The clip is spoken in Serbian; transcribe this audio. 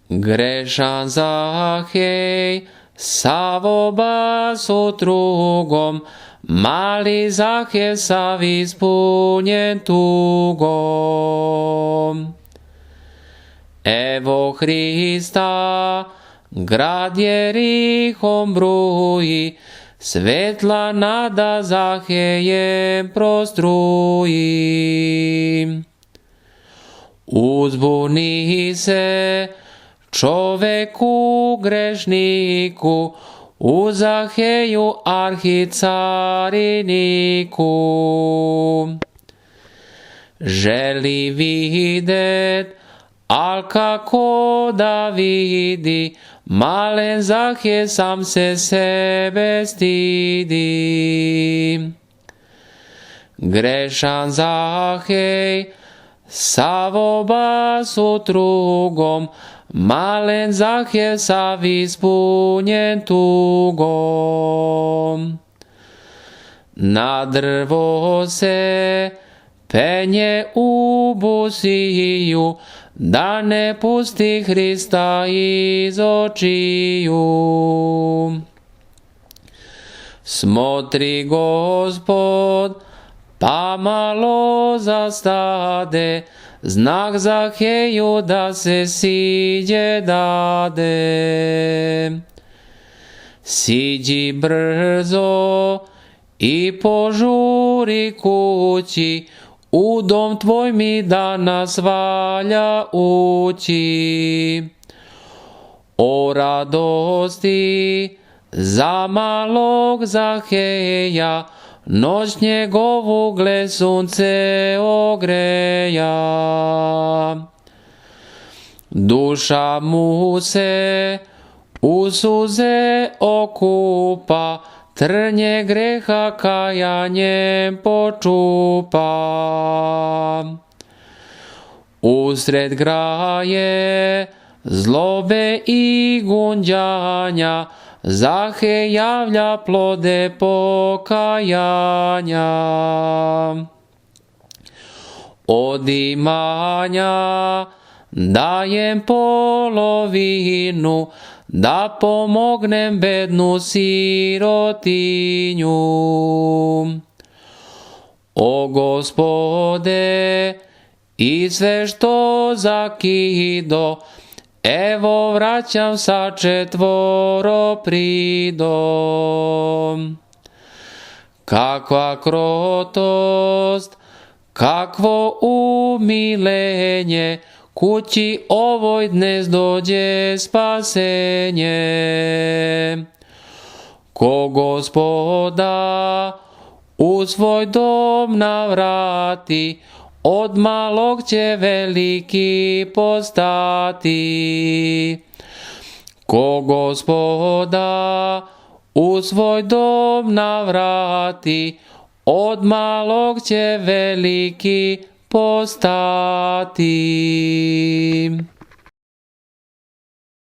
Grešan Zahej sav obas otrugom, mali Zahej sav ispunjen tugom. Evo Hrista, grad Jerihom bruji, svetla nada Zahejem prostruji. Uzbuni se čoveku grešniku, u Zaheju arhicariniku. Želi videt, al kako da vidi, malen Zahej sam se sebe stidi. Grešan Zahej sav obas otrugom, malen Zahej sav ispunjen tugom. Na drvo se penje u busiju, da ne pusti Hrista iz očiju. Smotri Gospod, pa malo zastade, znak Zaheju da se siđe dade. Siđi brzo i požuri kući, u dom tvoj mi danas valja ući. O radosti za malog Zaheja, noć njegovu gle sunce ogreja. Duša mu se u suze okupa, trnje greha kajanjem počupa. Usred graje zlobe i gunđanja, Zahej javlja plode pokajanja. Od imanja dajem polovinu, da pomognem bednu sirotinju. O Gospode, i sve što zakido, evo vraćam sa četvoropridom. Kakva krotost, kakvo umilenje, kući ovoj dnes dođe spasenje. Ko Gospoda u svoj dom navrati, od malog će veliki postati. Ko Gospoda u svoj dom navrati, od malog će veliki postati.